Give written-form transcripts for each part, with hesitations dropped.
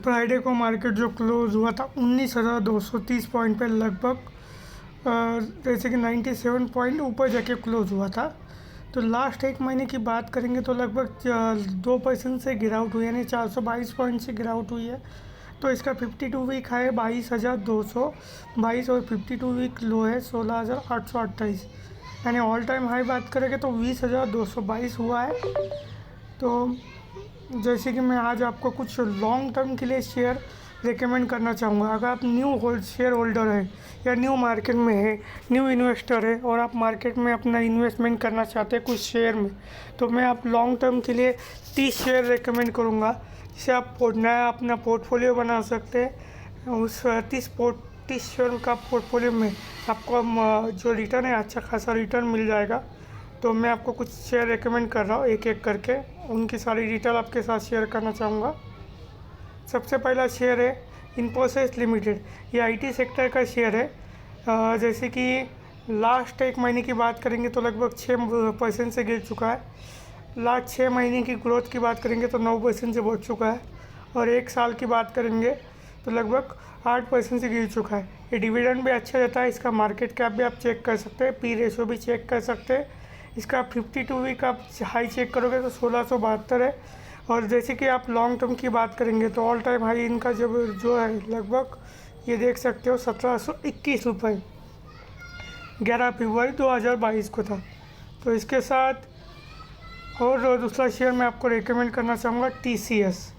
Friday को market जो close हुआ था 19,230 पॉइंट पे लगभग, जैसे कि 97 पॉइंट ऊपर जाके क्लोज हुआ था। तो लास्ट एक महीने की बात करेंगे तो लगभग 2% से गिरावट हुई, यानी 422 पॉइंट से गिरावट हुई है। तो इसका 52 वीक हाई है 22,222 और 52 वीक लो है 16,828, यानी ऑल टाइम हाई बात करेंगे तो 20,222 हुआ है। तो जैसे कि मैं आज आपको कुछ लॉन्ग टर्म के लिए शेयर रिकमेंड करना चाहूँगा। अगर आप शेयर होल्डर है या न्यू मार्केट में है, न्यू इन्वेस्टर है और आप मार्केट में अपना इन्वेस्टमेंट करना चाहते हैं कुछ शेयर में, तो मैं आप लॉन्ग टर्म के लिए 30 शेयर रिकमेंड करूँगा, जिससे आप नया अपना पोर्टफोलियो बना सकते हैं। उस 30 शेयर का पोर्टफोलियो में आपको जो रिटर्न है अच्छा खासा रिटर्न मिल जाएगा। तो मैं आपको कुछ शेयर रेकमेंड कर रहा हूँ एक एक करके, उनकी सारी डिटेल आपके साथ शेयर करना चाहूँगा। सबसे पहला शेयर है इन्फोसिस लिमिटेड। ये आईटी सेक्टर का शेयर है। जैसे कि लास्ट एक महीने की बात करेंगे तो लगभग 6% से गिर चुका है। लास्ट 6 महीने की ग्रोथ की बात करेंगे तो 9% से बढ़ चुका है। और एक साल की बात करेंगे तो लगभग 8% से गिर चुका है। ये डिविडेंड भी अच्छा देता है। इसका मार्केट कैप भी आप चेक कर सकते हैं, पी रेशो भी चेक कर सकते हैं। इसका 52 वीक आप हाई चेक करोगे तो 1672 है। और जैसे कि आप लॉन्ग टर्म की बात करेंगे तो ऑल टाइम हाई इनका जब जो है लगभग ये देख सकते हो 1721 रुपये 11 फरवरी 2022 को था। तो इसके साथ और दूसरा शेयर मैं आपको रेकमेंड करना चाहूँगा टीसीएस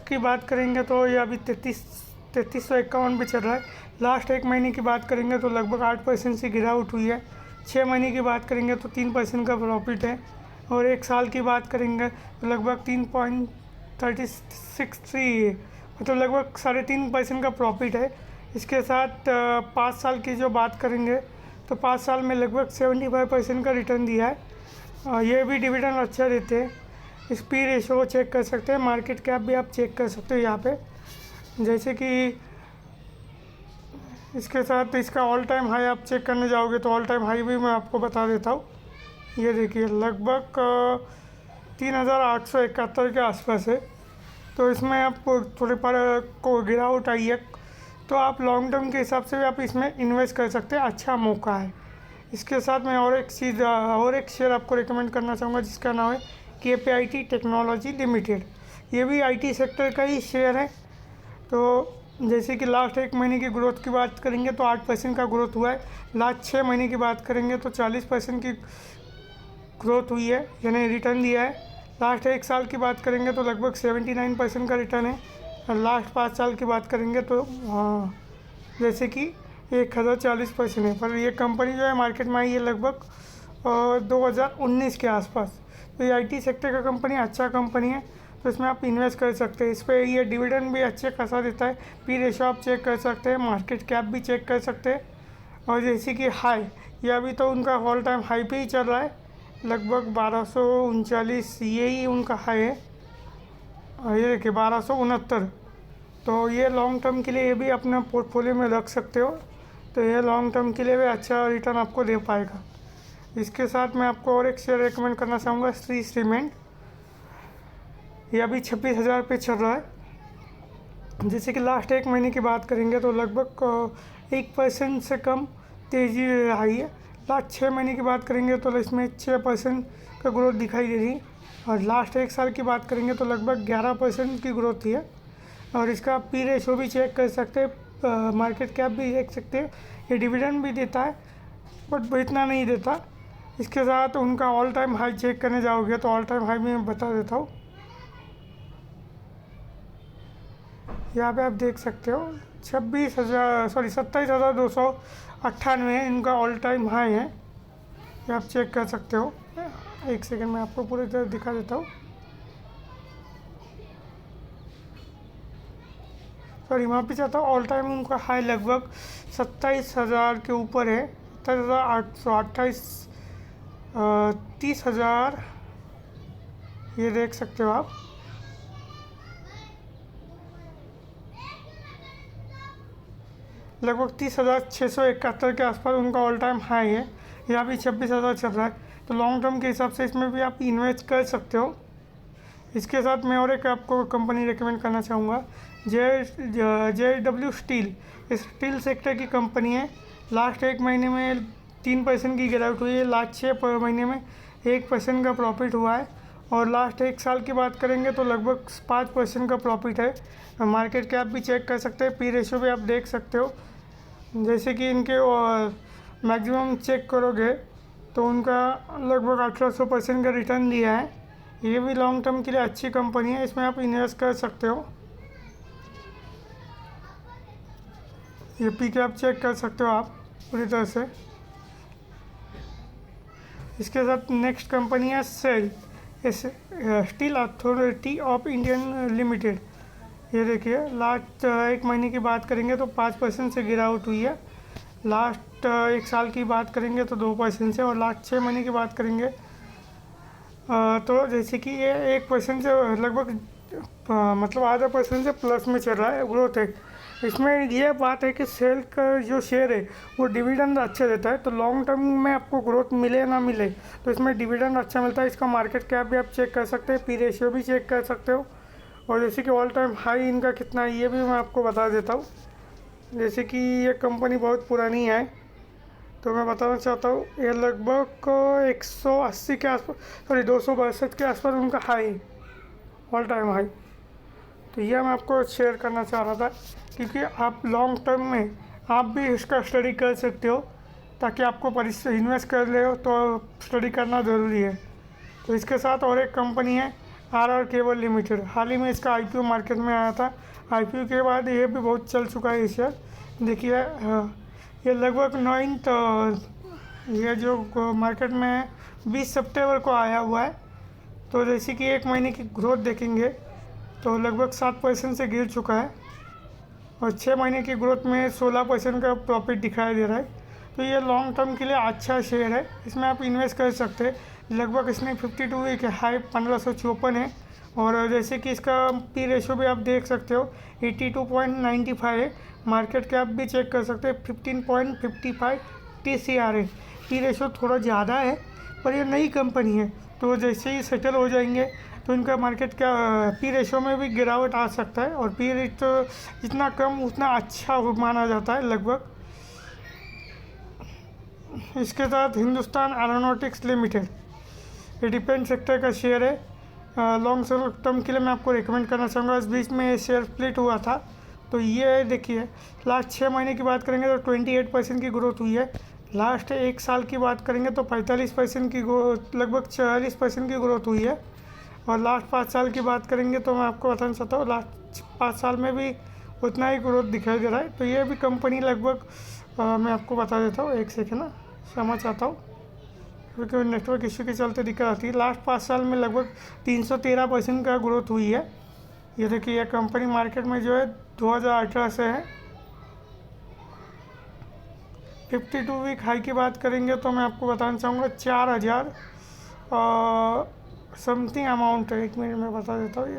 की बात करेंगे तो ये अभी 3351 पे चल रहा है। लास्ट एक महीने की बात करेंगे तो लगभग 8% से गिरावट हुई है। 6 महीने की बात करेंगे तो 3% का प्रॉफिट है। और एक साल की बात करेंगे तो लगभग 3.363, मतलब लगभग 3.5% का प्रॉफिट है। इसके साथ 5 साल की जो बात करेंगे तो 5 साल में लगभग 75% का रिटर्न दिया है। ये भी डिविडेंड अच्छा देते हैं। इस पी रेशो को चेक कर सकते हैं, मार्केट कैप भी आप चेक कर सकते हो यहाँ पे। जैसे कि इसके साथ इसका ऑल टाइम हाई आप चेक करने जाओगे तो ऑल टाइम हाई भी मैं आपको बता देता हूँ। ये देखिए लगभग 3,871 के आसपास है। तो इसमें आप थोड़े पर को गिरावट आई है, तो आप लॉन्ग टर्म के हिसाब से भी आप इसमें इन्वेस्ट कर सकते हैं, अच्छा मौका है। इसके साथ मैं और एक शेयर आपको रिकमेंड करना चाहूँगा जिसका नाम है KPIT टेक्नोलॉजी लिमिटेड। ये भी आईटी सेक्टर का ही शेयर है। तो जैसे कि लास्ट एक महीने की ग्रोथ की बात करेंगे तो 8% का ग्रोथ हुआ है। लास्ट 6 महीने की बात करेंगे तो 40% की ग्रोथ हुई है, यानी रिटर्न दिया है। लास्ट एक साल की बात करेंगे तो लगभग 79% का रिटर्न है। और लास्ट 5 साल की बात करेंगे तो जैसे कि 1040% है। पर ये कंपनी जो है मार्केट में आई है लगभग 2019 के आसपास। तो ये आईटी सेक्टर का कंपनी अच्छा कंपनी है, तो इसमें आप इन्वेस्ट कर सकते हैं। इस पर ये डिविडेंड भी अच्छे खासा देता है। पी रेशो आप चेक कर सकते हैं, मार्केट कैप भी चेक कर सकते हैं। और जैसे कि हाई, ये अभी तो उनका ऑल टाइम हाई पे ही चल रहा है, लगभग 1239 यही उनका हाई है। और ये देखिए 1269। तो ये लॉन्ग टर्म के लिए ये भी अपना पोर्टफोलियो में रख सकते हो। तो ये लॉन्ग टर्म के लिए भी अच्छा रिटर्न आपको दे पाएगा। इसके साथ मैं आपको और एक शेयर रिकमेंड करना चाहूँगा, श्री सीमेंट। ये अभी 26,000 पे चल रहा है। जैसे कि लास्ट एक महीने की बात करेंगे तो लगभग 1% से कम तेज़ी आई है। लास्ट 6 महीने की बात करेंगे तो इसमें 6% का ग्रोथ दिखाई दे रही है। और लास्ट एक साल की बात करेंगे तो लगभग 11% की ग्रोथ है। और इसका पी रेशो भी चेक कर सकते हैं, मार्केट कैप भी देख सकते हैं। ये डिविडेंड भी देता है बट इतना नहीं देता। इसके साथ उनका ऑल टाइम हाई चेक करने जाओगे तो ऑल टाइम हाई भी मैं बता देता हूँ। यहाँ पे आप देख सकते हो 27,298 इनका ऑल टाइम हाई है। ये आप चेक कर सकते हो। एक सेकंड में आपको पूरी तरह दिखा देता हूँ। सॉरी वहाँ पे चाहता हूँ, ऑल टाइम उनका हाई लगभग 27,000 के ऊपर है, 27,828, 30,000, ये देख सकते हो आप। लगभग 30,671 के आसपास उनका ऑल टाइम हाई है। यहाँ भी 26,000 चल रहा है। तो लॉन्ग टर्म के हिसाब से इसमें भी आप इन्वेस्ट कर सकते हो। इसके साथ मैं और एक आपको कंपनी रेकमेंड करना चाहूँगा, JW स्टील। इस स्टील सेक्टर की कंपनी है। लास्ट 1 महीने में 3% की गिरावट हुई है, लास्ट 6 महीने में 1% का प्रॉफिट हुआ है, और लास्ट 1 साल की बात करेंगे तो लगभग 5% का प्रॉफिट है। मार्केट कैप भी चेक कर सकते हैं, पी रेशो भी आप देख सकते हो। जैसे कि इनके मैक्सिमम चेक करोगे तो उनका लगभग 1800% का रिटर्न दिया है। ये भी लॉन्ग टर्म के लिए अच्छी कंपनी है, इसमें आप इन्वेस्ट कर सकते हो। ये पी कैप चेक कर सकते हो आप पूरी तरह से। इसके साथ नेक्स्ट कंपनी है SAIL, steel authority of Indian limited. ये देखिए, लास्ट 1 महीने की बात करेंगे तो 5% से गिरावट हुई है, लास्ट 1 साल की बात करेंगे तो 2% से, और लास्ट 6 महीने की बात करेंगे तो जैसे कि ये 1% से लगभग मतलब आधा % से प्लस में चल रहा है, ग्रोथ है। इसमें ये बात है कि सेल का जो शेयर है वो डिविडेंड अच्छा देता है, तो लॉन्ग टर्म में आपको ग्रोथ मिले ना मिले तो इसमें डिविडेंड अच्छा मिलता है। इसका मार्केट कैप भी आप चेक कर सकते हैं, पी रेशियो भी चेक कर सकते हो, और जैसे कि ऑल टाइम हाई इनका कितना है ये भी मैं आपको बता देता हूँ। जैसे कि ये कंपनी बहुत पुरानी है, तो मैं बताना चाहता हूँ ये लगभग 180 के आसपास, सॉरी 262 के आसपास उनका हाई, ऑल टाइम हाई। तो यह मैं आपको शेयर करना चाह रहा था, क्योंकि आप लॉन्ग टर्म में आप भी इसका स्टडी कर सकते हो, ताकि आपको इन्वेस्ट कर ले हो तो स्टडी करना ज़रूरी है। तो इसके साथ और एक कंपनी है RR केबल लिमिटेड। हाल ही में इसका IPO मार्केट में आया था, IPO के बाद ये भी बहुत चल चुका है इस शेयर। देखिए ये लगभग 9 ये जो मार्केट में 20 सितंबर को आया हुआ है। तो जैसे कि 1 महीने की ग्रोथ देखेंगे तो लगभग 7% से गिर चुका है, और 6 महीने की ग्रोथ में 16% का प्रॉफिट दिखाई दे रहा है। तो ये लॉन्ग टर्म के लिए अच्छा शेयर है, इसमें आप इन्वेस्ट कर सकते हैं। लगभग इसने 52 वीक हाई 1554 है, और जैसे कि इसका पी रेशो भी आप देख सकते हो 82.95 है। मार्केट कैप भी चेक कर सकते हैं 15.55 TCR है। पी रेशो थोड़ा ज़्यादा है, पर ये नई कंपनी है, तो जैसे ही सेटल हो जाएंगे तो इनका मार्केट का पी रेशो में भी गिरावट आ सकता है, और पी रेट जितना कम उतना अच्छा माना जाता है लगभग। इसके साथ हिंदुस्तान एरोनॉटिक्स लिमिटेड, ये डिफेंस सेक्टर का शेयर है। लॉन्ग टर्म के लिए मैं आपको रिकमेंड करना चाहूँगा। इस बीच में शेयर स्प्लिट हुआ था, तो ये देखिए लास्ट 6 महीने की बात करेंगे तो 28% की ग्रोथ हुई है। लास्ट 1 साल की बात करेंगे तो 45% की ग्रोथ, लगभग 40% की ग्रोथ हुई है, और लास्ट 5 साल की बात करेंगे तो मैं आपको बताना चाहता हूँ लास्ट 5 साल में भी उतना ही ग्रोथ दिखाई दे रहा है। तो ये भी कंपनी लगभग मैं आपको बता देता हूँ, 1 सेकेंड ना, क्षमा चाहता हूँ क्योंकि नेटवर्क इश्यू के चलते दिक्कत आती है। लास्ट 5 साल में लगभग 313% का ग्रोथ हुई है। ये देखिए यह कंपनी मार्केट में जो है 2018 से है। 52 वीक हाई की बात करेंगे तो मैं आपको बताना चाहूँगा 4000 समथिंग अमाउंट है। 1 मिनट में बता देता हूँ।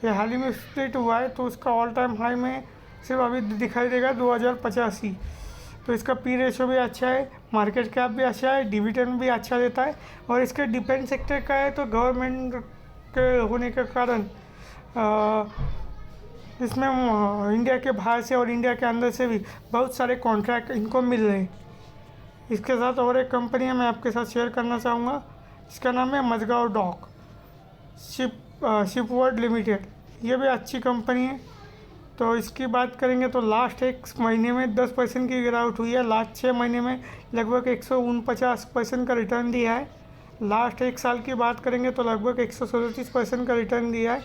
ये हाल ही में स्प्लिट हुआ है, तो उसका ऑल टाइम हाई में सिर्फ अभी दिखाई देगा 2085। तो इसका पी रेशो भी अच्छा है, मार्केट कैप भी अच्छा है, डिविडेंड भी अच्छा देता है, और इसके डिफेंस सेक्टर का है तो गवर्नमेंट के होने के कारण इसमें इंडिया के बाहर से और इंडिया के अंदर से भी बहुत सारे कॉन्ट्रैक्ट इनको मिल रहे हैं। इसके साथ और एक कंपनी है मैं आपके साथ शेयर करना चाहूँगा, इसका नाम है मझगांव डॉक शिपवर्ड लिमिटेड। ये भी अच्छी कंपनी है। तो इसकी बात करेंगे तो लास्ट 1 महीने में 10% की गिरावट हुई है, लास्ट 6 महीने में लगभग 149% का रिटर्न दिया है, लास्ट 1 साल की बात करेंगे तो लगभग 137% का रिटर्न दिया है,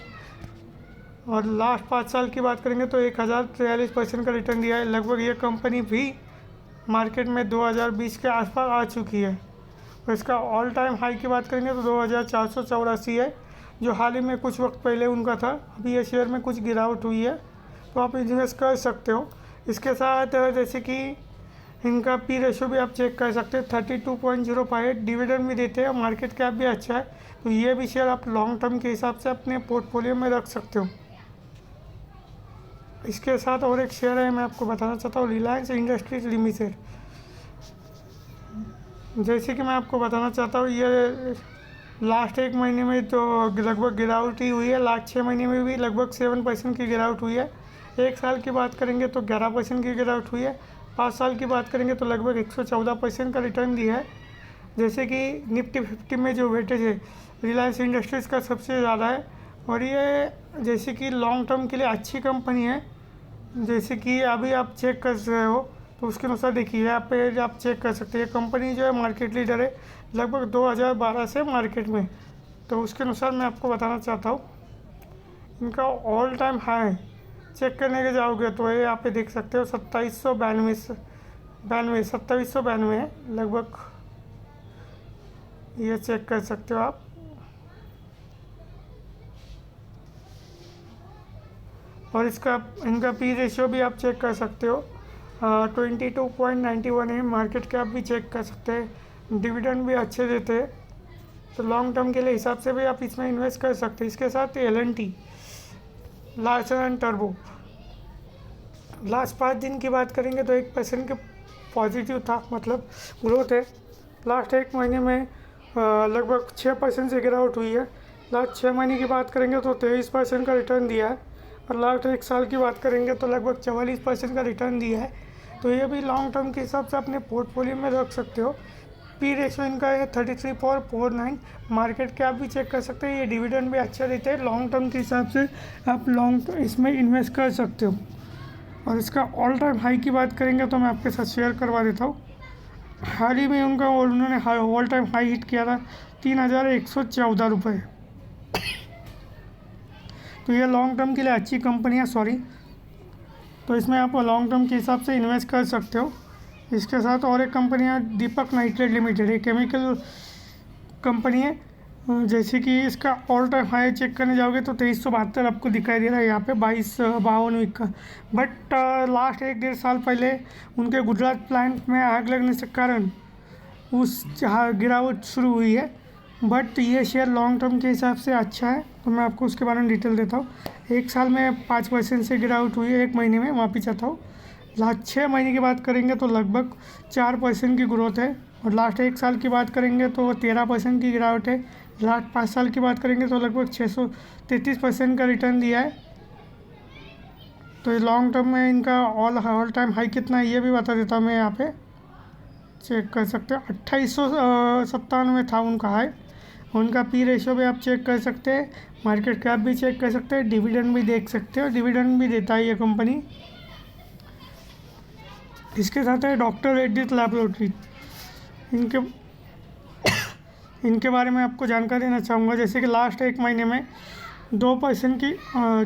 और लास्ट 5 साल की बात करेंगे तो 1043% का रिटर्न दिया है। लगभग ये कंपनी भी मार्केट में 2020 के आसपास आ चुकी है, और इसका ऑल टाइम हाई की बात करेंगे तो 2484 है, जो हाल ही में कुछ वक्त पहले उनका था। अभी ये शेयर में कुछ गिरावट हुई है, तो आप इन्वेस्ट कर सकते हो। इसके साथ जैसे कि इनका पी रेशो भी आप चेक कर सकते हैं 32.05, डिविडेंड भी देते हैं, मार्केट कैप भी अच्छा है। तो ये भी शेयर आप लॉन्ग टर्म के हिसाब से अपने पोर्टफोलियो में रख सकते हो। इसके साथ और एक शेयर है मैं आपको बताना चाहता हूँ, रिलायंस इंडस्ट्रीज लिमिटेड। जैसे कि मैं आपको बताना चाहता हूँ, ये लास्ट 1 महीने में तो लगभग गिरावट ही हुई है। लास्ट 6 महीने में भी लगभग 7% की गिरावट हुई है। 1 साल की बात करेंगे तो 11% की गिरावट हुई है। 5 साल की बात करेंगे तो लगभग 114% का रिटर्न दिया है। जैसे कि निफ्टी 50 में जो वेटेज है रिलायंस इंडस्ट्रीज़ का सबसे ज़्यादा है, और ये जैसे कि लॉन्ग टर्म के लिए अच्छी कंपनी है। जैसे कि अभी आप चेक कर रहे हो तो उसके अनुसार देखिए, यहाँ पे आप चेक कर सकते हैं। ये कंपनी जो है मार्केट लीडर है लगभग 2012 से मार्केट में। तो उसके अनुसार मैं आपको बताना चाहता हूँ, इनका ऑल टाइम हाई चेक करने के जाओगे तो ये यहाँ पे देख सकते हो 2792 है लगभग, ये चेक कर सकते हो आप। और इनका पी रेशियो भी आप चेक कर सकते हो, 22.91 है। मार्केट कैप भी चेक कर सकते हैं, डिविडेंड भी अच्छे देते हैं। तो लॉन्ग टर्म के लिए हिसाब से भी आप इसमें इन्वेस्ट कर सकते हैं। इसके साथ L&T Larsen and turbo, last 5 दिन की बात करेंगे तो 1% के पॉजिटिव था, मतलब ग्रोथ है। लास्ट 1 महीने में लगभग 6% से गिरावट हुई है। लास्ट 6 महीने की बात करेंगे तो 23% का रिटर्न दिया है, और लास्ट 1 साल की बात करेंगे तो लगभग 44% का रिटर्न दिया है। तो ये भी लॉन्ग टर्म के हिसाब से अपने पोर्टफोलियो में रख सकते हो। पी रेशो इनका है 33.49। मार्केट कैप भी चेक कर सकते हैं, ये डिविडेंड भी अच्छा देते हैं। लॉन्ग टर्म के हिसाब से आप इसमें इन्वेस्ट कर सकते हो। और इसका ऑल टाइम हाई की बात करेंगे तो मैं आपके साथ शेयर करवा देता हूँ। हाल ही में उन्होंने ऑल टाइम हाई हिट किया था 3114 रुपये। तो ये लॉन्ग टर्म के लिए अच्छी कंपनी है, सॉरी। तो इसमें आप लॉन्ग टर्म के हिसाब से इन्वेस्ट कर सकते हो। इसके साथ और एक कंपनी है दीपक नाइट्रेट लिमिटेड, एक केमिकल कंपनी है। जैसे कि इसका ऑल टाइम हाई चेक करने जाओगे तो 2372 आपको दिखाई दे रहा है यहाँ पे 2252 वीक का। बट लास्ट 1-1.5 साल पहले उनके गुजरात प्लांट में आग लगने से कारण उस गिरावट शुरू हुई है। बट ये शेयर लॉन्ग टर्म के हिसाब से अच्छा है, तो मैं आपको उसके बारे में डिटेल देता हूँ। 1 साल में 5% से गिरावट हुई है, 1 महीने में माफ़ी चाहता हूँ। लास्ट 6 महीने की बात करेंगे तो लगभग 4% की ग्रोथ है, और लास्ट 1 साल की बात करेंगे तो 13% की गिरावट है। लास्ट 5 साल की बात करेंगे तो लगभग 633% का रिटर्न दिया है। तो लॉन्ग टर्म में इनका ऑल टाइम हाई कितना है ये भी बता देता हूँ मैं, यहाँ पे चेक कर सकते हो। 2897 था उनका हाई। उनका पी रेशियो भी आप चेक कर सकते हैं, मार्केट कैप भी चेक कर सकते हैं, डिविडेंड भी देख सकते हो। डिविडेंड भी देता है ये कंपनी। इसके साथ है डॉक्टर रेड्डीज लैबोरेटरी, इनके बारे में आपको जानकारी देना चाहूँगा। जैसे कि लास्ट 1 महीने में 2% की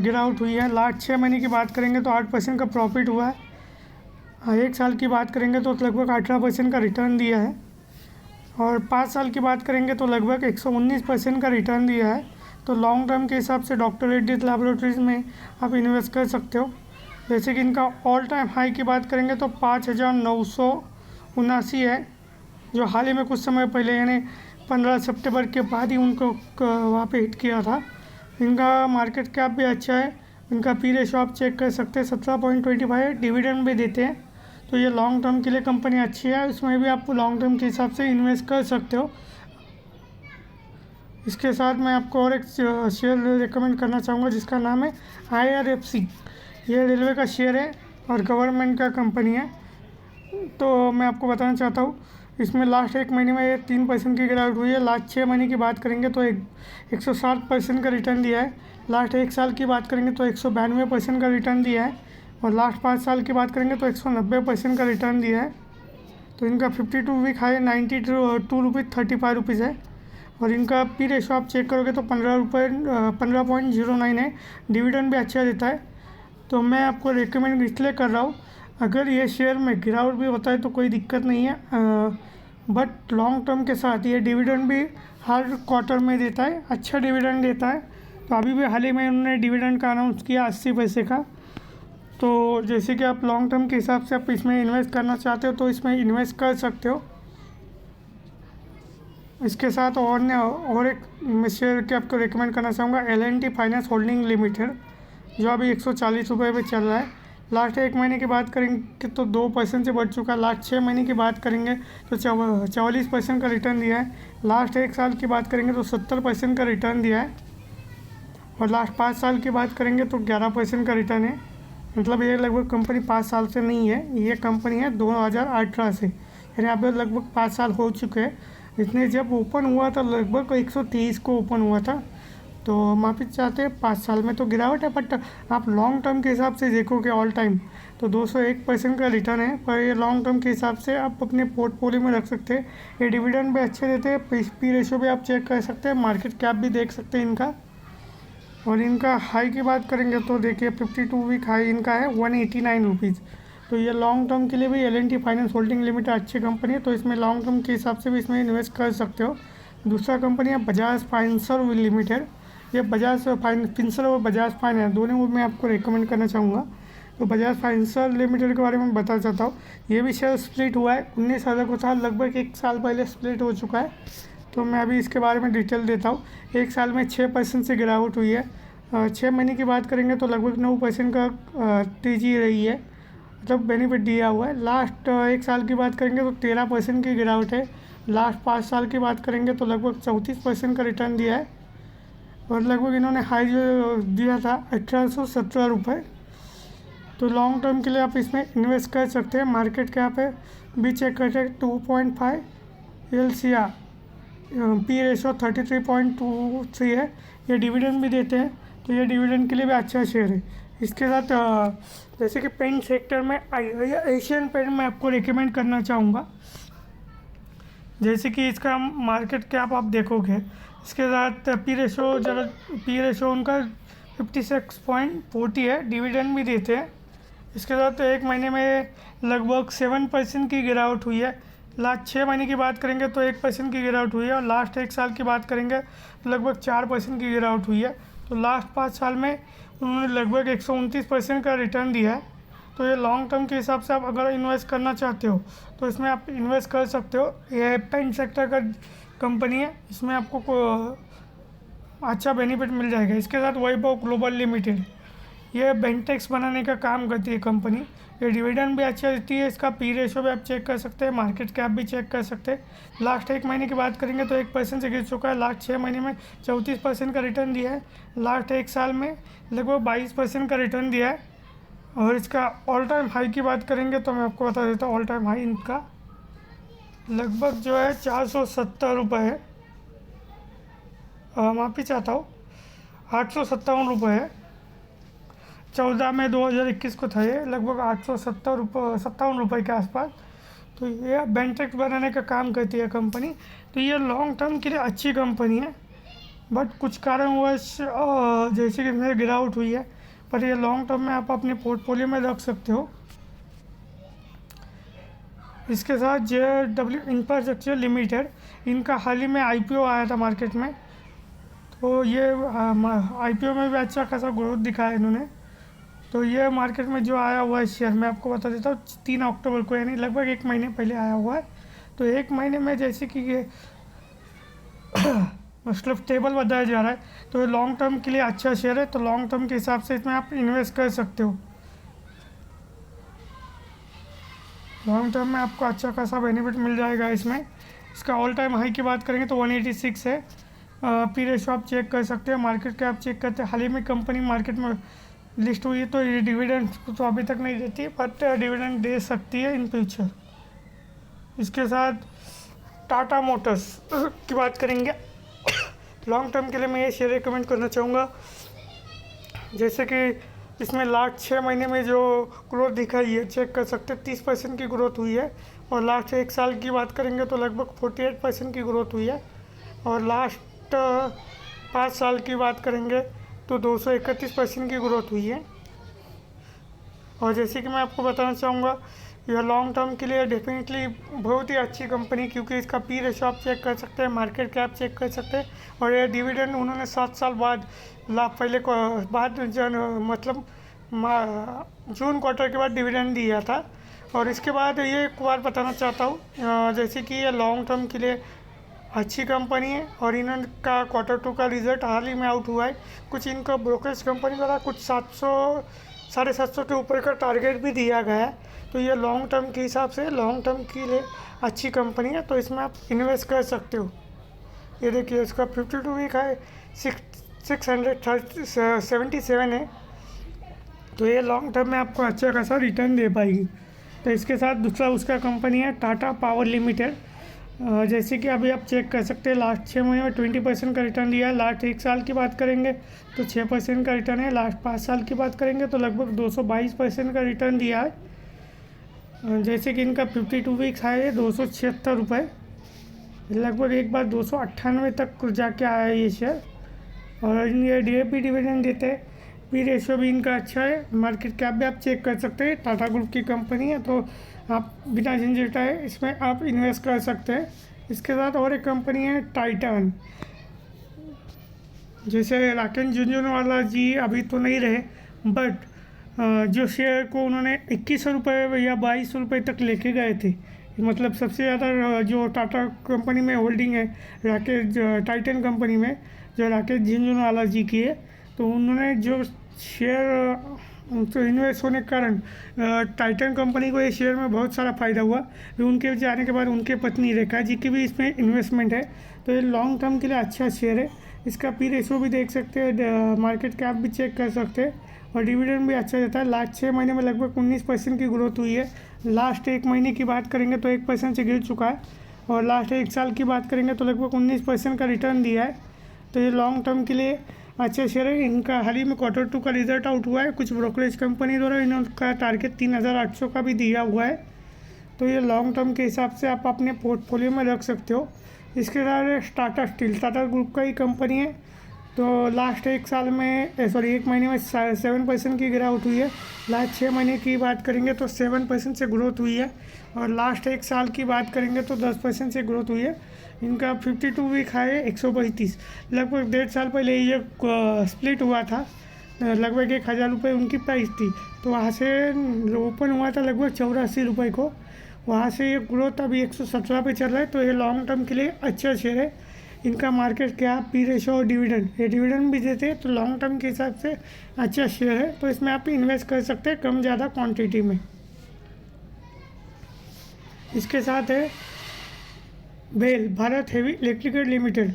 गिरावट हुई है। लास्ट 6 महीने की बात करेंगे तो 8% का प्रॉफिट हुआ है। 1 साल की बात करेंगे तो लगभग 18% का रिटर्न दिया है, और 5 साल की बात करेंगे तो लगभग 119% का रिटर्न दिया है। तो लॉन्ग टर्म के हिसाब से डॉक्टर रेड्डीज लैबोरेटरीज़ में आप इन्वेस्ट कर सकते हो। जैसे कि इनका ऑल टाइम हाई की बात करेंगे तो 5979 है, जो हाल ही में कुछ समय पहले यानी 15 सितंबर के बाद ही उनको वहाँ पे हिट किया था। इनका मार्केट कैप भी अच्छा है। इनका पी रेशो आप चेक कर सकते हैं 17.25 है। डिविडेंड भी देते हैं। तो ये लॉन्ग टर्म के लिए कंपनी अच्छी है, इसमें भी आप लॉन्ग टर्म के हिसाब से इन्वेस्ट कर सकते हो। इसके साथ मैं आपको और एक शेयर रिकमेंड करना चाहूँगा जिसका नाम है IRFC। ये रेलवे का शेयर है और गवर्नमेंट का कंपनी है। तो मैं आपको बताना चाहता हूँ, इसमें लास्ट 1 महीने में 3% की गिरावट हुई है। लास्ट 6 महीने की बात करेंगे तो 160% का रिटर्न दिया है। लास्ट 1 साल की बात करेंगे तो 192% का रिटर्न दिया है, और लास्ट 5 साल की बात करेंगे तो 190% का रिटर्न दिया है। तो इनका 52 वीक हाई 92 रुपीज़ है, और इनका पी रेशो आप चेक करोगे तो 15.09 है। डिविडेंड भी अच्छा देता है। तो मैं आपको रिकमेंड इसलिए कर रहा हूँ, अगर ये शेयर में गिरावट भी होता है तो कोई दिक्कत नहीं है, बट लॉन्ग टर्म के साथ ये डिविडेंड भी हर क्वार्टर में देता है, अच्छा डिविडेंड देता है। तो अभी भी हाल ही में उन्होंने डिविडेंड का अनाउंस किया 80 पैसे का। तो जैसे कि आप लॉन्ग टर्म के हिसाब से आप इसमें इन्वेस्ट करना चाहते हो तो इसमें इन्वेस्ट कर सकते हो। इसके साथ और एक मैं शेयर के आपको रिकमेंड करना चाहूँगा L&T फाइनेंस होल्डिंग लिमिटेड, जो अभी 140 रुपये पे चल रहा है। लास्ट 1 महीने की बात करेंगे तो 2% से बढ़ चुका है। लास्ट 6 महीने की बात करेंगे तो 44% का रिटर्न दिया है। लास्ट 1 साल की बात करेंगे तो 70% का रिटर्न दिया है। और लास्ट 5 साल की बात करेंगे तो 11% का रिटर्न है। मतलब ये लगभग कंपनी 5 साल से नहीं है, ये कंपनी है 2018 से, यानी यहाँ पे लगभग 5 साल हो चुके हैं। इसने जब ओपन हुआ था लगभग 123 को ओपन हुआ था, तो माफ़ी चाहते हैं 5 साल में तो गिरावट है, बट आप लॉन्ग टर्म के हिसाब से देखोगे ऑल टाइम तो 201% का रिटर्न है। पर ये लॉन्ग टर्म के हिसाब से आप अपने पोर्टफोलियो में रख सकते हैं। ये डिविडेंड भी अच्छे देते हैं, पी रेशो भी आप चेक कर सकते हैं, मार्केट कैप भी देख सकते हैं इनका। और इनका हाई की बात करेंगे तो देखिए 52 वीक हाई इनका है 189 रुपीज़। तो ये लॉन्ग टर्म के लिए भी L&T फाइनेंस होल्डिंग लिमिटेड अच्छी कंपनी है, तो इसमें लॉन्ग टर्म के हिसाब से भी इसमें इन्वेस्ट कर सकते हो। दूसरा कंपनी है बजाज फाइनेंसर लिमिटेड। ये बजाज फिंसर और बजाज फाइनेंस दोनों मैं आपको रिकमेंड करना चाहूँगा। तो बजाज फाइनेंसर लिमिटेड के बारे में बताना चाहता हूँ। ये भी शेयर स्प्लिट हुआ है 19,000 को था, लगभग 1 साल पहले स्प्लिट हो चुका है। तो मैं अभी इसके बारे में डिटेल देता हूँ। 1 साल में 6% से गिरावट हुई है। 6 महीने की बात करेंगे तो लगभग 9% का तेजी रही है, मतलब बेनिफिट दिया हुआ है। लास्ट 1 साल की बात करेंगे तो 13% की गिरावट है। लास्ट 5 साल की बात करेंगे तो लगभग 34% का रिटर्न दिया है। और लगभग इन्होंने हाई जो दिया था 1817 रुपये। तो लॉन्ग टर्म के लिए आप इसमें इन्वेस्ट कर सकते हैं। मार्केट कैप है भी चेक करते हैं 2.5, LCR पी रेशो 33.23 है। ये डिविडेंड भी देते हैं, तो ये डिविडेंड के लिए भी अच्छा शेयर है। इसके साथ जैसे कि पेंट सेक्टर में एशियन पेंट में आपको रिकमेंड करना चाहूँगा। जैसे कि इसका मार्केट कैप आप देखोगे, इसके साथ पी रेशो उनका 56.40 है, डिविडेंड भी देते हैं। इसके साथ 1 महीने में लगभग 7% की गिरावट हुई है। लास्ट 6 महीने की बात करेंगे तो 1% की गिरावट हुई है। और लास्ट 1 साल की बात करेंगे तो लगभग 4% की गिरावट हुई है। तो लास्ट 5 साल में उन्होंने लगभग 129% का रिटर्न दिया है। तो ये लॉन्ग टर्म के हिसाब से आप अगर इन्वेस्ट करना चाहते हो तो इसमें आप इन्वेस्ट कर सकते हो। ये पेंट सेक्टर का कंपनी है, इसमें आपको अच्छा बेनिफिट मिल जाएगा। इसके साथ वैभव ग्लोबल लिमिटेड, ये बेंटेक्स बनाने का काम करती है कंपनी। ये डिविडेंड भी अच्छा देती है। इसका पी रेशो भी आप चेक कर सकते हैं, मार्केट कैप भी चेक कर सकते हैं। लास्ट 1 महीने की बात करेंगे तो 1% से गिर चुका है। लास्ट 6 महीने में 34% का रिटर्न दिया है। लास्ट 1 साल में लगभग 22% का रिटर्न दिया है। और इसका ऑल टाइम हाई की बात करेंगे तो मैं आपको बता देता हूँ, ऑल टाइम हाई इनका लगभग जो है 470 रुपये है। माफ़ी चाहता हूँ, 857 रुपये है। 14 मई 2021 को था ये, लगभग 857 रुपये के आसपास। तो ये बेंटेक्स बनाने का काम करती है कंपनी। तो ये लॉन्ग टर्म के लिए अच्छी कंपनी है, बट कुछ कारणवश जैसे कि इसमें गिरावट हुई है, पर ये लॉन्ग टर्म में आप अपने पोर्टफोलियो में रख सकते हो। इसके साथ JW इंफ्रास्ट्रक्चर लिमिटेड, इनका हाल ही में IPO आया था मार्केट में। तो ये IPO में भी अच्छा खासा ग्रोथ दिखाया इन्होंने। तो ये मार्केट में जो आया हुआ है शेयर मैं आपको बता देता हूँ 3 अक्टूबर को, यानी लगभग 1 महीने पहले आया हुआ है। तो 1 महीने में जैसे कि ये मतलब टेबल बताया जा रहा है, तो ये लॉन्ग टर्म के लिए अच्छा शेयर है। तो लॉन्ग टर्म के हिसाब से इसमें आप इन्वेस्ट कर सकते हो। लॉन्ग टर्म में आपको अच्छा खासा बेनिफिट मिल जाएगा इसमें। इसका ऑल टाइम हाई की बात करेंगे तो 186 है। पी रेशो आप चेक कर सकते हैं, मार्केट कैप चेक करते हैं। हाल ही में कंपनी मार्केट में लिस्ट हुई है, तो ये डिविडेंड तो अभी तक नहीं देती, बट डिविडेंड दे सकती है इन फ्यूचर। इसके साथ टाटा मोटर्स की बात करेंगे। लॉन्ग टर्म के लिए मैं ये शेयर रिकमेंड करना चाहूँगा। जैसे कि इसमें लास्ट 6 महीने में जो ग्रोथ दिखाई है चेक कर सकते हैं, 30% की ग्रोथ हुई है। और लास्ट 1 साल की बात करेंगे तो लगभग 48% की ग्रोथ हुई है। और लास्ट 5 साल की बात करेंगे तो 231% की ग्रोथ हुई है। और जैसे कि मैं आपको बताना चाहूँगा, यह लॉन्ग टर्म के लिए डेफिनेटली बहुत ही अच्छी कंपनी, क्योंकि इसका पी रेशो आप चेक कर सकते हैं, मार्केट कैप चेक कर सकते हैं। और यह डिविडेंड उन्होंने 7 साल बाद मतलब जून क्वार्टर के बाद डिविडेंड दिया था। और इसके बाद ये एक बार बताना चाहता हूँ, जैसे कि ये लॉन्ग टर्म के लिए अच्छी कंपनी है। और इनका Q2 का रिज़ल्ट हाल ही में आउट हुआ है। कुछ इनका ब्रोकरेज कंपनी का था, कुछ 750 के ऊपर का टारगेट भी दिया गया है। तो ये लॉन्ग टर्म के हिसाब से लॉन्ग टर्म के लिए अच्छी कंपनी है, तो इसमें आप इन्वेस्ट कर सकते हो। ये देखिए इसका 52 वीक है 677 है, तो ये लॉन्ग टर्म में आपको अच्छा खासा रिटर्न दे पाएगी। तो इसके साथ दूसरा उसका कंपनी है टाटा पावर लिमिटेड। जैसे कि अभी आप चेक कर सकते हैं, लास्ट 6 महीने में 20% का रिटर्न दिया है। लास्ट 1 साल की बात करेंगे तो 6% का रिटर्न है। लास्ट 5 साल की बात करेंगे तो लगभग 222% का रिटर्न दिया है। जैसे कि इनका 52 वीक्स है 276 रुपये, लगभग एक बार 298 तक जाके आया है ये शेयर। और ये DAP डिविडेंड देते हैं। पी रेशो भी इनका अच्छा है। मार्केट कैप भी आप चेक कर सकते हैं, टाटा ग्रुप की कंपनी है, तो आप बिना झंझटाए इसमें आप इन्वेस्ट कर सकते हैं। इसके साथ और एक कंपनी है टाइटन। जैसे राकेश झुंझुनवाला जी अभी तो नहीं रहे, बट जो शेयर को उन्होंने 2100 रुपये या 2200 रुपये तक लेके गए थे, मतलब सबसे ज़्यादा जो टाटा कंपनी में होल्डिंग है राकेश टाइटन कंपनी में जो राकेश झुंझुनवाला जी की है, तो उन्होंने जो शेयर तो इन्वेस्ट होने के कारण टाइटन कंपनी को ये शेयर में बहुत सारा फ़ायदा हुआ। फिर उनके जाने के बाद उनके पत्नी रेखा जी की भी इसमें इन्वेस्टमेंट है, तो ये लॉन्ग टर्म के लिए अच्छा शेयर है। इसका पी रेशो भी देख सकते हैं, मार्केट कैप भी चेक कर सकते हैं, और डिविडेंड भी अच्छा देता है। लास्ट 6 महीने में लगभग 19% की ग्रोथ हुई है। लास्ट 1 महीने की बात करेंगे तो 1% से गिर चुका है, और लास्ट 1 साल की बात करेंगे तो लगभग 19% का रिटर्न दिया है। तो ये लॉन्ग टर्म के लिए अच्छा शेयर है। इनका हाल ही में Q2 का रिजल्ट आउट हुआ है। कुछ ब्रोकरेज कंपनी द्वारा इनका टारगेट 3800 का भी दिया हुआ है। तो ये लॉन्ग टर्म के हिसाब से आप अपने पोर्टफोलियो में रख सकते हो। इसके साथ टाटा स्टील, टाटा ग्रुप का ही कंपनी है, तो लास्ट 1 साल में 1 महीने में 7% की गिरावट हुई है। लास्ट 6 महीने की बात करेंगे तो 7% से ग्रोथ हुई है, और लास्ट 1 साल की बात करेंगे तो 10% से ग्रोथ हुई है। इनका 52 वीक हाई है 132, लगभग 1.5 साल पहले ये स्प्लिट हुआ था, लगभग 1000 रुपये उनकी प्राइस थी, तो वहाँ से ओपन हुआ था लगभग 84 रुपये को। वहाँ से ये ग्रोथ अभी 117 पे चल रहा है। तो ये लॉन्ग टर्म के लिए अच्छा शेयर है। इनका मार्केट कैप, पी रेशो और डिविडेंड, ये डिविडेंड भी देते हैं, तो लॉन्ग टर्म के हिसाब से अच्छा शेयर है। तो इसमें आप इन्वेस्ट कर सकते हैं कम ज़्यादा क्वांटिटी में। इसके साथ है भेल भारत हेवी इलेक्ट्रिकल लिमिटेड,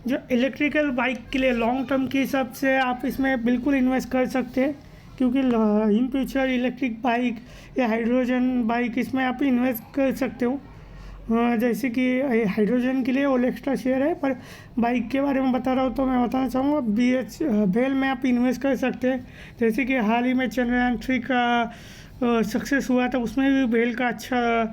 जो इलेक्ट्रिकल बाइक के लिए लॉन्ग टर्म के हिसाब से आप इसमें बिल्कुल इन्वेस्ट कर सकते हैं, क्योंकि इन फ्यूचर इलेक्ट्रिक बाइक या हाइड्रोजन बाइक इसमें आप इन्वेस्ट कर सकते हो। जैसे कि हाइड्रोजन के लिए ओलेक्स्ट्रा शेयर है, पर बाइक के बारे में बता रहा हूँ तो मैं बताना चाहूँगा भेल में आप इन्वेस्ट कर सकते हैं। जैसे कि हाल ही में चंद्रयान 3 का सक्सेस हुआ था, उसमें भी भेल का अच्छा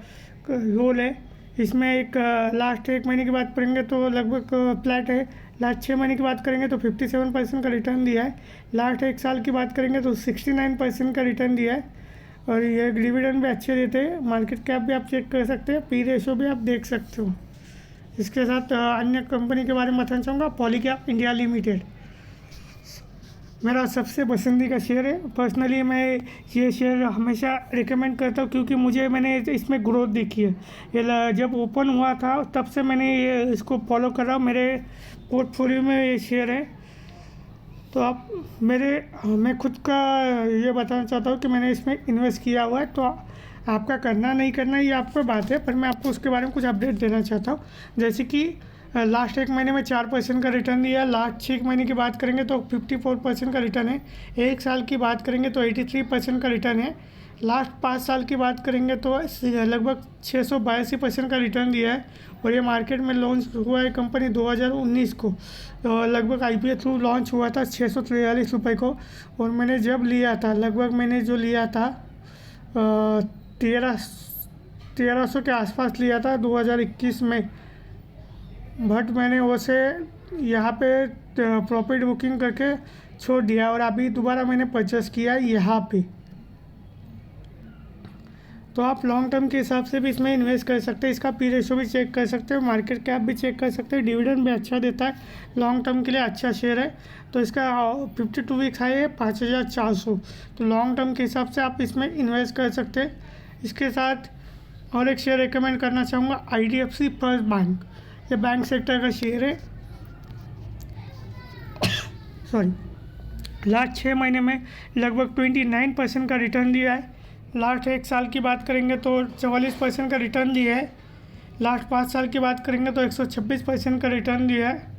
रोल है। इसमें एक लास्ट 1 महीने की बात करेंगे तो लगभग फ्लैट है। लास्ट 6 महीने की बात करेंगे तो 57% का रिटर्न दिया है। लास्ट 1 साल की बात करेंगे तो 69% का रिटर्न दिया है, और ये डिविडेंड भी अच्छे देते हैं। मार्केट कैप भी आप चेक कर सकते हैं, पी रेशो भी आप देख सकते हो। इसके साथ अन्य कंपनी के बारे में बताना चाहूँगा, पॉलीकैब इंडिया लिमिटेड मेरा सबसे पसंदीदा शेयर है। पर्सनली मैं ये शेयर हमेशा रिकमेंड करता हूँ, क्योंकि मैंने इसमें ग्रोथ देखी है। ये जब ओपन हुआ था तब से मैंने ये इसको फॉलो कर रहा हूँ। मेरे पोर्टफोलियो में ये शेयर है। तो मैं खुद का ये बताना चाहता हूँ कि मैंने इसमें इन्वेस्ट किया हुआ है। तो आपका करना नहीं करना ये आपका बात है, पर मैं आपको उसके बारे में कुछ अपडेट देना चाहता हूँ। जैसे कि लास्ट 1 महीने में 4% का रिटर्न दिया। लास्ट 6 महीने की बात करेंगे तो 54% का रिटर्न है। 1 साल की बात करेंगे तो 83% का रिटर्न है। लास्ट 5 साल की बात करेंगे तो लगभग 682% का रिटर्न दिया है। और ये मार्केट में लॉन्च हुआ है कंपनी 2019 को, तो लगभग IPO थ्रू लॉन्च हुआ था 643 रुपये को। और मैंने जब लिया था, लगभग मैंने जो लिया था 1300 के आसपास लिया था 2021 में, बट मैंने उसे यहाँ पे प्रॉफिट बुकिंग करके छोड़ दिया, और अभी दोबारा मैंने परचेस किया है यहाँ पे। तो आप लॉन्ग टर्म के हिसाब से भी इसमें इन्वेस्ट कर सकते हैं। इसका पी रेशो भी चेक कर सकते हैं, मार्केट कैप भी चेक कर सकते हैं, डिविडेंड भी अच्छा देता है। लॉन्ग टर्म के लिए अच्छा शेयर है। तो इसका 52 वीक हाई है 5400। तो लॉन्ग टर्म के हिसाब से आप इसमें इन्वेस्ट कर सकते हैं। इसके साथ और एक शेयर रिकमेंड करना चाहूँगा, IDFC फर्स्ट बैंक। ये बैंक सेक्टर का शेयर है। सॉरी, लास्ट 6 महीने में लगभग 29% का रिटर्न दिया है। लास्ट 1 साल की बात करेंगे तो 44% का रिटर्न दिया है। लास्ट 5 साल की बात करेंगे तो 126% का रिटर्न दिया है।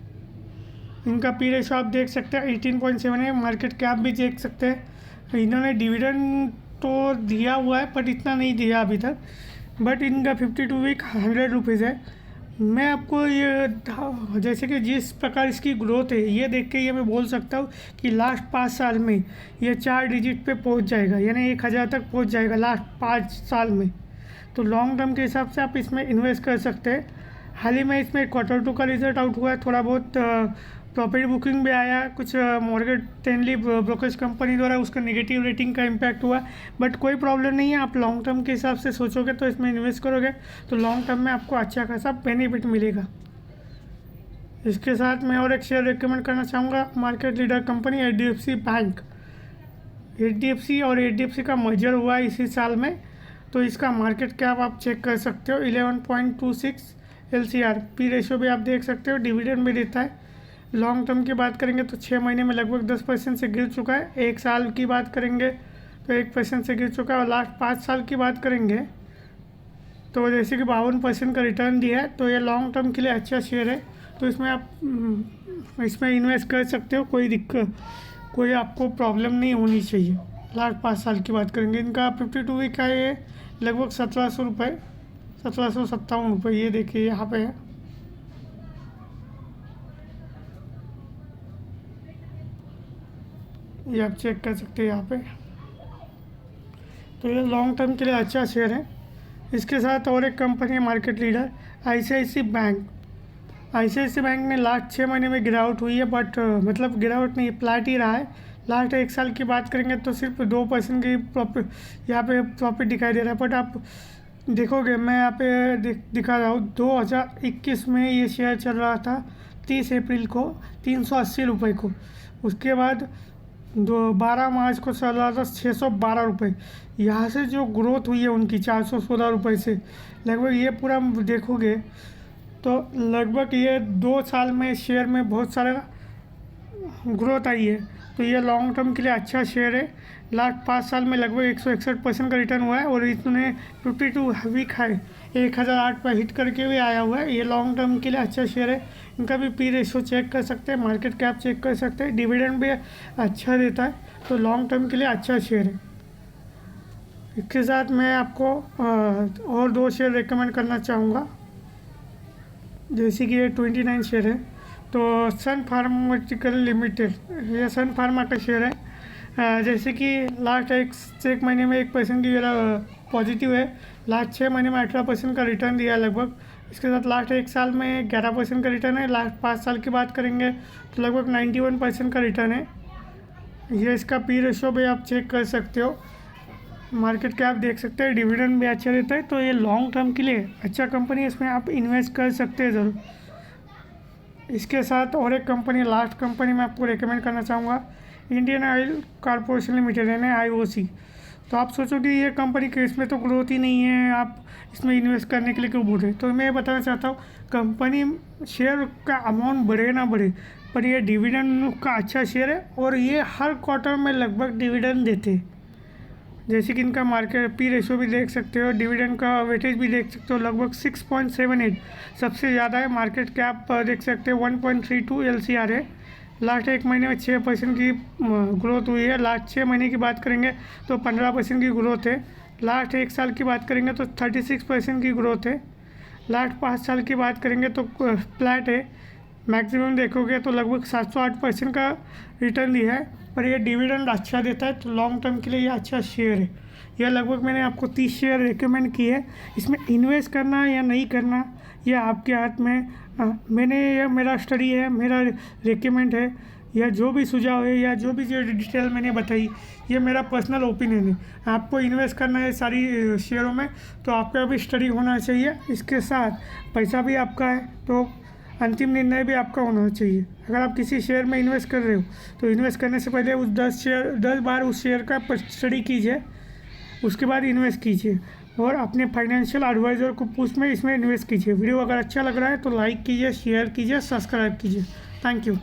इनका पी रेशो आप देख सकते हैं 18.7 है। मार्केट कैप भी देख सकते हैं। इन्होंने डिविडेंड तो दिया हुआ है बट इतना नहीं दिया अभी तक, बट इनका 52 वीक 100 रुपीज़ है। मैं आपको ये जैसे कि जिस प्रकार इसकी ग्रोथ है ये देख के ये मैं बोल सकता हूँ कि लास्ट 5 साल में ये 4 डिजिट पे पहुँच जाएगा, यानी 1000 तक पहुँच जाएगा लास्ट 5 साल में। तो लॉन्ग टर्म के हिसाब से आप इसमें इन्वेस्ट कर सकते हैं। हाल ही में इसमें Q2 का रिजल्ट आउट हुआ है, थोड़ा बहुत प्रॉपर्टी बुकिंग भी आया, कुछ मॉर्गेज स्टैनली ब्रोकरेज कंपनी द्वारा उसका नेगेटिव रेटिंग का इम्पैक्ट हुआ, बट कोई प्रॉब्लम नहीं है। आप लॉन्ग टर्म के हिसाब से सोचोगे तो इसमें इन्वेस्ट करोगे तो लॉन्ग टर्म में आपको अच्छा खासा बेनिफिट मिलेगा। इसके साथ मैं और एक शेयर रिकमेंड करना चाहूँगा, market leader company HDFC bank. HDFC और HDFC का मर्जर हुआ है इसी साल में, तो इसका मार्केट कैप आप चेक कर सकते हो 11.26 LCR। पी रेशो भी आप देख सकते हो, डिविडेंड भी देता है। लॉन्ग टर्म की बात करेंगे तो 6 महीने में लगभग 10% से गिर चुका है। 1 साल की बात करेंगे तो 1% से गिर चुका है, और लास्ट 5 साल की बात करेंगे तो जैसे कि 52% का रिटर्न दिया है। तो ये लॉन्ग टर्म के लिए अच्छा शेयर है, तो इसमें आप इसमें इन्वेस्ट कर सकते हो। कोई आपको प्रॉब्लम नहीं होनी चाहिए। लास्ट 5 साल की बात करेंगे, इनका 52 वीक का ये लगभग 1700 रुपये, 1757 रुपये, ये देखिए यहाँ पे है। ये आप चेक कर सकते हैं यहाँ पे। तो ये लॉन्ग टर्म के लिए अच्छा शेयर है। इसके साथ और एक कंपनी है market leader ICICI bank. ICICI bank ने लास्ट 6 महीने में गिरावट हुई है, बट मतलब गिरावट नहीं, फ्लैट ही रहा है। लास्ट 1 साल की बात करेंगे तो सिर्फ 2% की प्रॉफिट यहाँ पे प्रॉफिट दिखाई दे रहा है। बट आप देखोगे, मैं यहाँ पे दिखा रहा हूँ, 2021 में ये शेयर चल रहा था 30 अप्रैल को 380 रुपये को। उसके बाद 12 मार्च को चल रहा था 612 रुपये। यहाँ से जो ग्रोथ हुई है उनकी 416 रुपये से, लगभग ये पूरा देखोगे तो लगभग ये 2 साल में शेयर में बहुत सारा ग्रोथ आई है। तो ये लॉन्ग टर्म के लिए अच्छा शेयर है। लास्ट 5 साल में लगभग 161% का रिटर्न हुआ है, और इसने 52 वीक हाई 1008 पर हिट करके भी आया हुआ है। ये लॉन्ग टर्म के लिए अच्छा शेयर है। इनका भी पी रेशो चेक कर सकते हैं, मार्केट कैप चेक कर सकते हैं, डिविडेंड भी अच्छा देता है, तो लॉन्ग टर्म के लिए अच्छा शेयर है। इसके साथ मैं आपको और 2 शेयर रिकमेंड करना चाहूँगा, जैसे कि ये 29 शेयर है। तो सन फार्मास्यूटिकल लिमिटेड, ये सन फार्मा का शेयर है। जैसे कि लास्ट 1 महीने में 1% की पॉजिटिव है। लास्ट 6 महीने में 18% का रिटर्न दिया है लगभग। इसके साथ लास्ट 1 साल में 11% का रिटर्न है। लास्ट 5 साल की बात करेंगे तो लगभग 91% का रिटर्न है। ये इसका पी रेशो भी आप चेक कर सकते हो, मार्केट कैप देख सकते हैं, डिविडेंड भी अच्छा रहता है। तो ये लॉन्ग टर्म के लिए अच्छा कंपनी है, इसमें आप इन्वेस्ट कर सकते हैं ज़रूर। इसके साथ और एक कंपनी, लास्ट कंपनी मैं आपको रिकमेंड करना चाहूँगा, इंडियन ऑयल कॉरपोरेशन लिमिटेड यानी IOC। तो आप सोचोगे ये कंपनी के इसमें तो ग्रोथ ही नहीं है, आप इसमें इन्वेस्ट करने के लिए क्यों बोल रहे? तो मैं बताना चाहता हूँ, कंपनी शेयर का अमाउंट बढ़े ना बढ़े, पर ये डिविडेंड का अच्छा शेयर है, और ये हर क्वार्टर में लगभग डिविडेंड देते हैं। जैसे कि इनका मार्केट पी रेशो भी देख सकते हो, डिविडेंड का वेटेज भी देख सकते हो, लगभग 6.78 सबसे ज़्यादा है। मार्केट कैप देख सकते हो 1.32 LCR है। लास्ट 1 महीने में 6% की ग्रोथ हुई है। लास्ट 6 महीने की बात करेंगे तो 15% की ग्रोथ है। लास्ट 1 साल की बात करेंगे तो 36% की ग्रोथ है। लास्ट 5 साल की बात करेंगे तो फ्लैट है। मैक्सिमम देखोगे तो लगभग 708% का रिटर्न दिया है, पर ये डिविडेंड अच्छा देता है, तो लॉन्ग टर्म के लिए ये अच्छा शेयर है। यह लगभग मैंने आपको 30 शेयर रिकमेंड किए है। इसमें इन्वेस्ट करना या नहीं करना यह आपके हाथ में। यह मेरा स्टडी है, मेरा रिकमेंड है, या जो भी सुझाव है या जो भी जो डिटेल मैंने बताई, ये मेरा पर्सनल ओपिनियन है। आपको इन्वेस्ट करना है सारी शेयरों में तो आपका भी स्टडी होना चाहिए। इसके साथ पैसा भी आपका है तो अंतिम निर्णय भी आपका होना चाहिए। अगर आप किसी शेयर में इन्वेस्ट कर रहे हो तो इन्वेस्ट करने से पहले उस 10 बार उस शेयर का स्टडी कीजिए, उसके बाद इन्वेस्ट कीजिए, और अपने फाइनेंशियल एडवाइज़र को पूछ में इसमें इन्वेस्ट कीजिए। वीडियो अगर अच्छा लग रहा है तो लाइक कीजिए, शेयर कीजिए, सब्सक्राइब कीजिए। Thank you.